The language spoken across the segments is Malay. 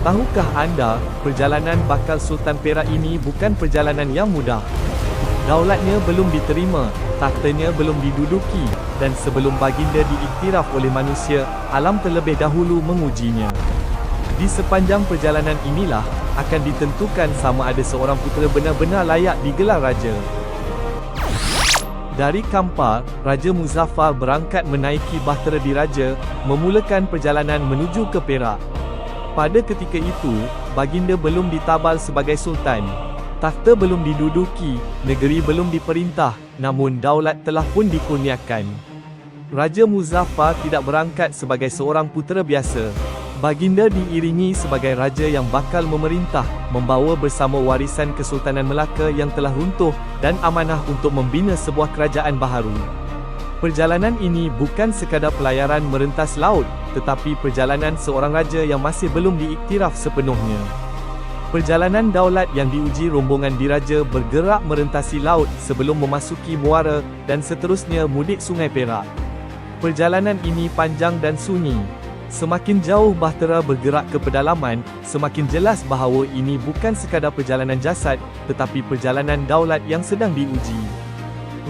Tahukah anda, perjalanan bakal Sultan Perak ini bukan perjalanan yang mudah. Daulatnya belum diterima, tahtanya belum diduduki, dan sebelum baginda diiktiraf oleh manusia, alam terlebih dahulu mengujinya. Di sepanjang perjalanan inilah, akan ditentukan sama ada seorang putera benar-benar layak digelar raja. Dari Kampar, Raja Muzaffar berangkat menaiki bahtera diraja, memulakan perjalanan menuju ke Perak. Pada ketika itu, baginda belum ditabal sebagai sultan. Takhta belum diduduki, negeri belum diperintah, namun daulat telah pun dikurniakan. Raja Muzaffar tidak berangkat sebagai seorang putera biasa. Baginda diiringi sebagai raja yang bakal memerintah, membawa bersama warisan Kesultanan Melaka yang telah runtuh, dan amanah untuk membina sebuah kerajaan baharu. Perjalanan ini bukan sekadar pelayaran merentas laut, tetapi perjalanan seorang raja yang masih belum diiktiraf sepenuhnya. Perjalanan daulat yang diuji rombongan diraja bergerak merentasi laut sebelum memasuki muara, dan seterusnya mudik Sungai Perak. Perjalanan ini panjang dan sunyi. Semakin jauh bahtera bergerak ke pedalaman, semakin jelas bahawa ini bukan sekadar perjalanan jasad, tetapi perjalanan daulat yang sedang diuji.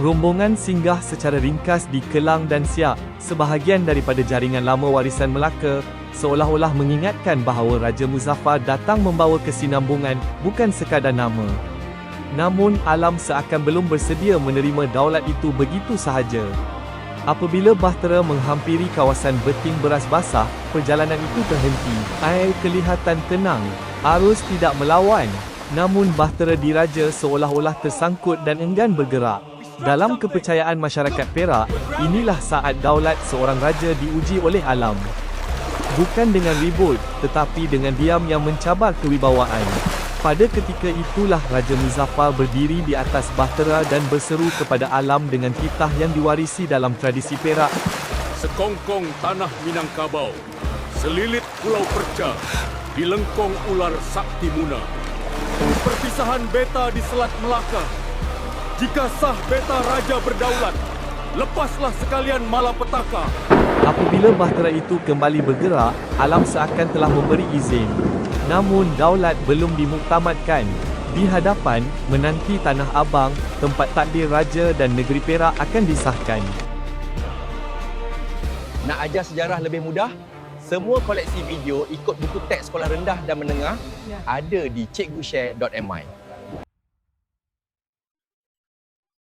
Rombongan singgah secara ringkas di Kelang dan Siak, sebahagian daripada jaringan lama warisan Melaka, seolah-olah mengingatkan bahawa Raja Muzaffar datang membawa kesinambungan, bukan sekadar nama. Namun alam seakan belum bersedia menerima daulat itu begitu sahaja. Apabila bahtera menghampiri kawasan beting beras basah, perjalanan itu terhenti. Air kelihatan tenang, arus tidak melawan, namun bahtera diraja seolah-olah tersangkut dan enggan bergerak. Dalam kepercayaan masyarakat Perak, inilah saat daulat seorang raja diuji oleh alam. Bukan dengan ribut, tetapi dengan diam yang mencabar kewibawaan. Pada ketika itulah Raja Muzaffar berdiri di atas bahtera dan berseru kepada alam dengan titah yang diwarisi dalam tradisi Perak. Sekongkong tanah Minangkabau, selilit pulau Perca, di lengkong ular Sakti Muna. Perpisahan beta di Selat Melaka. Jika sah beta raja berdaulat, lepaslah sekalian malapetaka. Apabila bahtera itu kembali bergerak, alam seakan telah memberi izin. Namun daulat belum dimuktamadkan. Di hadapan, menanti Tanah Abang, tempat takdir raja dan negeri Perak akan disahkan. Nak ajar sejarah lebih mudah? Semua koleksi video ikut buku teks sekolah rendah dan menengah ada di cikgushare.my.